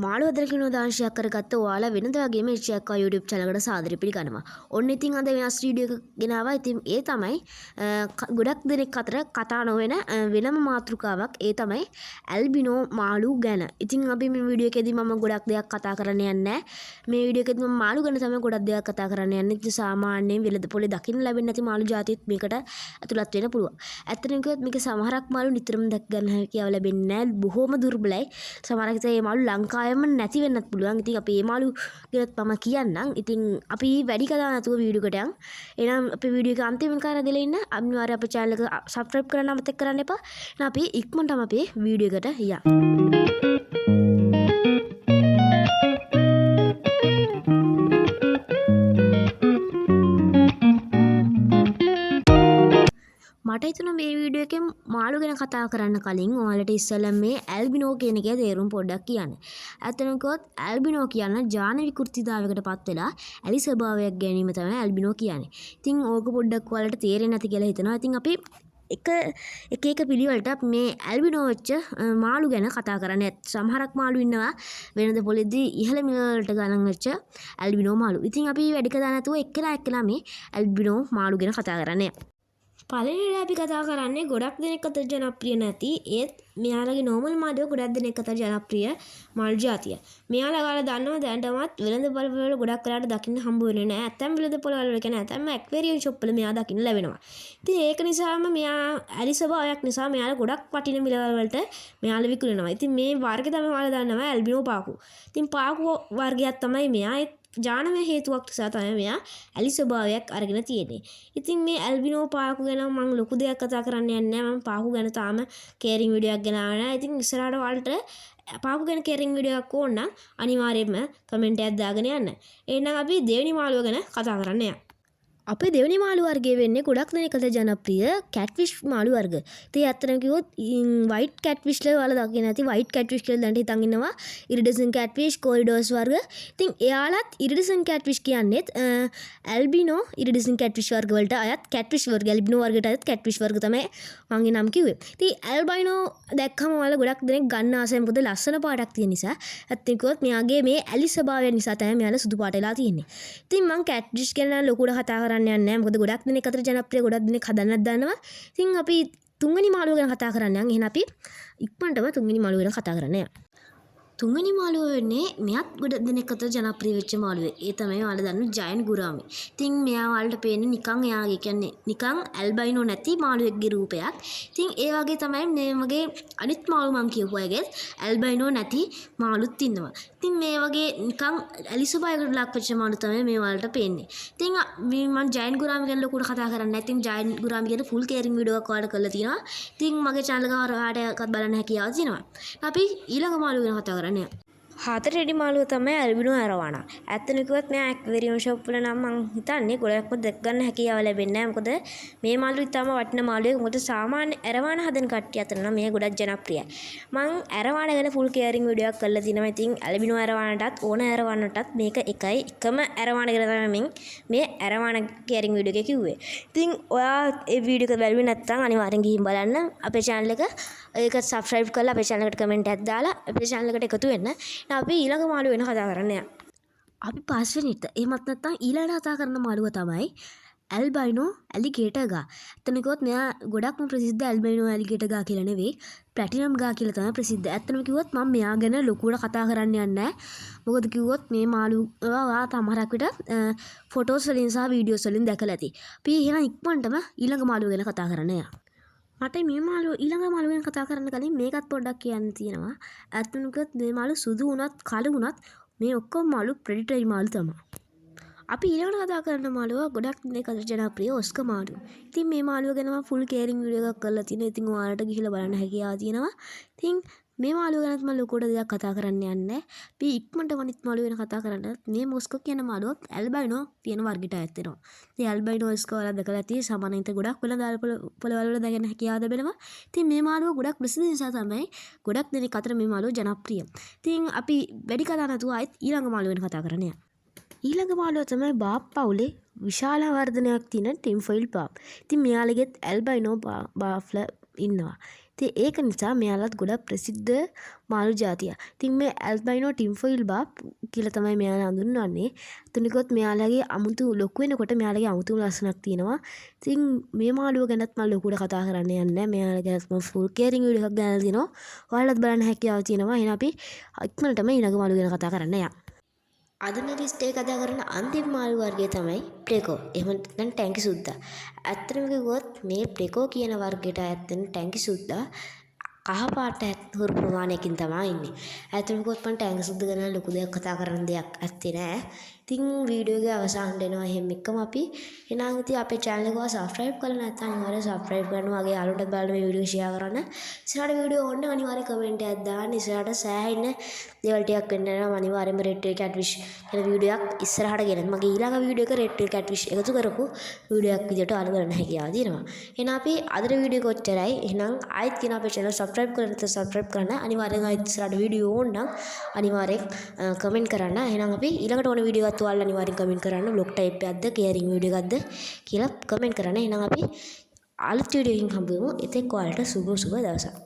මාළු හදන විනෝදාංශයක් කරගත්ත ඔයාලා වෙනද වගේම HCK YouTube channel එකට සාදරයෙන් පිළිගන්නවා. ඔන්න ඉතින් අද වෙනස් වීඩියෝ එකක් ගෙනාවා. ඉතින් ඒ තමයි ගොඩක් දෙනෙක් අතර කතා නොවන වෙනම මාතෘකාවක්. ඒ තමයි ඇල්බිනෝ මාළු ගැන. ඉතින් අපි මේ වීඩියෝ එකේදී මම ගොඩක් දෙයක් කතා කරන්න යන්නේ නැහැ. මේ වීඩියෝ එකේදී මම මාළු ගැන තමයි ගොඩක් දෙයක් කතා කරන්න යන්නේ. ඉතින් සාමාන්‍යයෙන් වෙළඳ පොලේ දකින්න ලැබෙන්නේ නැති මාළු జాතිත් මේකට ඇතුළත් වෙන්න පුළුවන්. ඇත්තටම කිව්වොත් මේක සමහරක් මාළු නිතරම දැක් ගන්න හැකියාව ලැබෙන්නේ නැහැ. බොහොම දුර්බලයි. සමහරක් විට මේ මාළු ලංකාවෙම නැති වෙන්නත් පුළුවන්. ඉතින් අපි මේ මාළු ගැනත් මම කියන්නම්. ඉතින් අපි වැඩි කතා නැතුව වීඩියෝ එකට යමු. එහෙනම් අපි වීඩියෝ එක අන්තිම කාරණා දෙලා ඉන්න අනිවාර්යයෙන් අපේ channel එක subscribe කරන්න අමතක කරන්න එපා. එහෙනම් අපි ඉක්මනටම අපේ වීඩියෝ එකට යමු. මට හිතුණා මේ වීඩියෝ එකෙන් මාළු ගැන කතා කරන්න කලින් ඔයාලට ඉස්සෙල්ලා මේ ඇල්බිනෝ කියන එකේ තේරුම පොඩ්ඩක් කියන්න. ඇත්තටම කිව්වොත් ඇල්බිනෝ කියන ජාන විකෘතිතාවයකට පත් වෙලා ඇලි ස්වභාවයක් ගැනීම තමයි ඇල්බිනෝ කියන්නේ. ඉතින් ඕක පොඩ්ඩක් ඔයාලට තේරෙන්නේ නැති කියලා හිතනවා. ඉතින් අපි එක පිළිවෙලට මේ ඇල්බිනෝ වෙච්ච මාළු ගැන කතා කරන්නේ. සමහරක් මාළු ඉන්නවා වෙනද පොලේදී ඉහළ මිල වලට ගණන් වෙච්ච ඇල්බිනෝ මාළු. ඉතින් අපි වැඩි කතා නැතුව එක්කලා මේ ඇල්බිනෝ මාළු ගැන කතා කරන්නේ. පළවෙනිට අපි කතා කරන්නේ ගොඩක් දෙනෙක් අතර ජනප්‍රිය නැති ඒත් මෙයාලගේ නෝමල් මාළුව ගොඩක් දෙනෙක් අතර ජනප්‍රිය මාළු జాතිය. මෙයාලා ගාලා දන්නවා දැනටමත් වෙළඳ පොළ වල ගොඩක් වෙලාට දකින්න හම්බ වෙන්නේ නැහැ. ඇත්තම් වෙළඳ පොළ වල කියන්නේ ඇත්තම් ඇක්වේරියම් ෂොප් වල මෙයා දකින්න ලැබෙනවා. ඉතින් ඒක නිසාම මෙයා ඇලි ස්වභාවයක් නිසා මෙයාලා ගොඩක් වටින මිලවල වලට මෙයාලා විකුණනවා. ඉතින් මේ වර්ගය තමයි ඔයාලා දන්නවා ඇල්බිනෝ පාකු. ඉතින් පාකු වර්ගයක් තමයි මෙයා ජානමය හේතුවක් නිසා තමයි මෙයා ඇලි ස්වභාවයක් අරගෙන තියෙන්නේ. ඉතින් මේ ඇල්බිනෝ පාකු ගැන මම ලොකු දෙයක් කතා කරන්න යන්නේ නැහැ. මම පාකු ගැන තාම කේරින් වීඩියෝ එකක් ගෙනාවා නැහැ. ඉතින් ඉස්සරහට ඔයාලට පාකු ගැන කේරින් වීඩියෝ එකක් ඕන නම් අනිවාර්යයෙන්ම කමෙන්ට් එකක් දාගෙන යන්න. එහෙනම් අපි දෙවෙනි මාළුව ගැන කතා කරන්න යමු. අපේ දෙවෙනි මාළු වර්ගය වෙන්නේ ගොඩක් දෙනෙක් අතර ජනප්‍රිය කැට්ෆිෂ් මාළු වර්ග. ඉතින් ඇත්තටම කිව්වොත් වයිට් කැට්ෆිෂ් වල ඔයාලා දකින්න ඇති වයිට් කැට්ෆිෂ් කියලා දැන් හිතන් ඉන්නවා ඉරිඩසන් කැට්ෆිෂ්, කොරිඩෝස් වර්ග. ඉතින් එයාලත් ඉරිඩසන් කැට්ෆිෂ් කියන්නේත් ඇල්බිනෝ ඉරිඩසන් කැට්ෆිෂ් වර්ග වලට අයත් කැට්ෆිෂ් වර්ග. ඇල්බිනෝ වර්ගයට අයත් කැට්ෆිෂ් වර්ග තමයි මම නම් කිව්වේ. ඉතින් ඇල්බිනෝ දැක්කම ඔයාලා ගොඩක් දෙනෙක් ගන්න ආසයි මොකද ලස්සන පාටක් තියෙන නිසා. ඇත්තටම කිව්වොත් මෙයාගේ මේ ඇලි ස්වභාවය නිසා තමයි මෙයාලා සුදු පාට වෙලා තියෙන්නේ. ඉතින් මම කැට්ෆිෂ් ගැන ලොකුට කතා කරන්න යන්නේ නැහැ. මොකද ගොඩක් දෙනෙක් අතර ජනප්‍රිය ගොඩක් දෙනෙක් හදන්නත් දන්නවා. ඉතින් අපි තුන්වෙනි මාළුව ගැන කතා කරන්න යන්. එහෙනම් අපි ඉක්මනටම තුන්වෙනි මාළුව ගැන කතා කරන්න යමු. තුන්වෙනි මාළුව වෙන්නේ මෙයත් ගොඩක් දෙනෙක් අතර ජනප්‍රිය වෙච්ච මාළුවෙක්. ඒ තමයි ඔයාලා දන්න ජයන්ට් ගුරාමි. ඉතින් මෙයා ඔයාලට පේන්නේ නිකන් එයාගේ කියන්නේ නිකන් ඇල්බයිනෝ නැති මාළුවෙක්ගේ රූපයක්. ඉතින් ඒ වගේ තමයි මේ වගේ අනිත් මාළු මං කියපු අයගේ ඇල්බයිනෝ නැති මාළුත් ඉන්නවා. ඉතින් මේ වගේ නිකන් ඇලි ස්වභාවයකට ලක් වෙච්ච මාළු තමයි මේ ඔයාලට පේන්නේ. ඉතින් මම ජයන්ට් ගුරාමි ගැන ලොකුට කතා කරන්නේ නැහැ. ඉතින් ජයන්ට් ගුරාමි ගැන ෆුල් කේරින් වීඩියෝ එකක් ඔයාලට කරලා තියෙනවා. ඉතින් මගේ channel එක හරහාටවත් බලන්න හැකියාව තියෙනවා. අපි ඊළඟ මාළුව ගැන කතා කරන්නේ. හතරවෙනි මාළුව තමයි ඇල්බිනෝ ඇරවානා. ඇත්තටම කිව්වොත් මෙයා ඇක්වේරියම් ෂොප් වල නම් මං හිතන්නේ ගොඩක්ම දැක් ගන්න හැකියාව ලැබෙන්නේ නැහැ. මොකද මේ මාළු ඉතාලම වටින මාළුවෙක්. මොකද සාමාන්‍ය ඇරවාන හදන කට්ටිය අතර නම් මේ ගොඩක් ජනප්‍රියයි. මං ඇරවාන ගැන ෆුල් කෙයරින් වීඩියෝ එකක් කරලා තිනවා. ඉතින් ඇල්බිනෝ ඇරවානටත් ඕන ඇරවානටත් මේක එකම ඇරවාන කියලා තමයි මේ ඇරවාන කෙයරින් වීඩියෝ එකේ කිව්වේ. ඉතින් ඔයා ඒ වීඩියෝ එක බැලුවේ නැත්නම් අනිවාර්යෙන් ගිහින් බලන්න. අපේ channel එක ඒක subscribe කරලා අපේ channel එකට comment එකක් දාලා අපේ channel එකට එකතු වෙන්න. අපි ඊළඟ මාළුව වෙන කතා කරන්න යමු. අපි පස්වෙනිට එහෙමත් නැත්නම් ඊළඟ කතා කරන මාළුව තමයි ඇල්බයිනෝ ඇලිගේටර් ගා. එතන කිව්වොත් මෙයා ගොඩක්ම ප්‍රසිද්ධ ඇල්බයිනෝ ඇලිගේටර් ගා කියලා නෙවෙයි ප්ලැටිනම් ගා කියලා තමයි ප්‍රසිද්ධ. ඇත්තම කිව්වොත් මම මෙයා ගැන ලොකුවට කතා කරන්න යන්නේ නැහැ. මොකද කිව්වොත් මේ මාළුව ඔයා තමහරක් විට ෆොටෝස් වලින් සහ වීඩියෝස් වලින් දැකලා ඇති. අපි එහෙනම් ඉක්මනටම ඊළඟ මාළුව ගැන කතා කරන්න යමු. මට මේ මාළුව ඊළඟ මාළුව ගැන කතා කරන්න කලින් මේකත් පොඩ්ඩක් කියන්න තියෙනවා. ඇත්තටම කිව්වොත් මේ මාළු සුදු වුණත් කළු වුණත් මේ ඔක්කොම මාළු ප්‍රෙඩිටරි මාළු තමයි. අපි ඊළඟට කතා කරන මාළුව ගොඩක් දෙනෙක් අතර ජනප්‍රිය ඔස්කර් මාළුව. ඉතින් මේ මාළුව ගැන මම ෆුල් කේරින් වීඩියෝ එකක් කරලා තියෙනවා. ඉතින් ඔයාලට ගිහිල්ලා බලන්න හැකියාව තියෙනවා. ඉතින් මේ මාළුව ගැනත් මම ලොකුට දෙයක් කතා කරන්න යන්නේ නැහැ. අපි ඉක්මනට අනිත් මාළුව ගැන කතා කරන්න. මේ මොස්කෝ කියන මාළුවත් ඇල්බයිනෝ කියන වර්ගයට අයත් වෙනවා. ඉතින් ඇල්බයිනෝ ඔස්කර් වල දැකලා තියෙයි සමානිත ගොඩක් වෙලා පොළවල් වල දැකගෙන හැකියාව ලැබෙනවා. ඉතින් මේ මාළුව ගොඩක් ප්‍රසිද්ධ නිසා තමයි ගොඩක් දෙනෙක් අතර මේ මාළුව ජනප්‍රිය. ඉතින් අපි වැඩි කතා නැතුව ආයෙත් ඊළඟ මාළුව ගැන කතා කරන්න යමු. ඊළඟ මාළුව තමයි බාප් පවුලේ විශාල වර්ධනයක් තියෙන ටින්ෆොයිල් බාප්. ඉතින් මෙයාලගෙත් ඇල්බයිනෝ බාෆ්ලා ඉන්නවා. ඉතින් ඒක නිසා මෙයාලත් ගොඩක් ප්‍රසිද්ධ මාළු జాතියක්. ඉතින් මේ ඇල්බයිනෝ ටින්ෆොයිල්බා කියලා තමයි මෙයාලා හඳුන්වන්නේ. එතනකොත් මෙයාලගේ අමුතු ලොකු වෙනකොට මෙයාලගේ අමුතු ලස්සනක් තියෙනවා. ඉතින් මේ මාළුව ගැනත් මම ලොකුවට කතා කරන්න යන්නේ නැහැ. මෙයාලා ගැනත් මම ෆුල් කෙයරින් වීඩියෝ එකක් දාලා තිනවා. ඔයාලත් බලන්න හැකියාව තියෙනවා. එහෙනම් අපි ඉක්මනටම ඊළඟ මාළුව ගැන කතා කරන්න යමු. අද මේ ලිස්ට් එක කතා කරන අන්තිම මාළු වර්ගය තමයි ප්ලෙකෝ. එහෙම නැත්නම් ටැංකි සුද්දා. ඇත්තටම කිව්වොත් මේ ප්ලෙකෝ කියන වර්ගයට ඇත්තෙන ටැංකි සුද්දා කහ පාට හුරු ප්‍රමාණයකින් තමයි ඉන්නේ. ඇත්තටම කිව්වොත් මම ටැංකි සුද්දා ගැන ලොකු දෙයක් කතා කරන්න දෙයක් ඇත්තේ නෑ. ඉතින් වීඩියෝ එක අවසානට එනවා. එහෙම එක්කම අපි එහෙනම් ඉතින් අපේ channel එක subscribe කරලා නැත්නම් අනිවාර්යෙන් subscribe කරන්න. වගේ යාළුවන්ටත් බලන්න මේ වීඩියෝ share කරන්න. ඉස්සරහට වීඩියෝ ඕන නම් අනිවාර්යෙන් comment එකක් දාන්න. ඉස්සරහට සෑහෙන්න දේවල් ටිකක් වෙන්න යනවා. අනිවාර්යෙන්ම red tail catfish කියන වීඩියෝ එකක් ඉස්සරහට ගෙනත් මගේ ඊළඟ වීඩියෝ එක red tail catfish එකතු කරපු වීඩියෝ එකක් විදියට ඔයාලා බලන්න හැකියාව තියෙනවා. එහෙනම් අපි අද වීඩියෝ එක ඔච්චරයි. එහෙනම් ආයෙත් කියන අපේ channel subscribe කරලා නැත්නම් subscribe කරන්න. අනිවාර්යෙන් ආයෙත් ඉස්සරහට වීඩියෝ ඕන නම් අනිවාර්යෙන් comment කරන්න. එහෙනම් අපි ඊළඟට ඕන වීඩියෝ එකත් ඔයාලා අනිවාර්යෙන් comment කරන්න. vlog type එකක්ද caring වීඩියෝ එකක්ද කියලා comment කරන්න. එහෙනම් අපි අලුත් වීඩියෝ එකකින් හම්බ වෙමු. එතෙක් ඔයාලට සුබ දවසක්.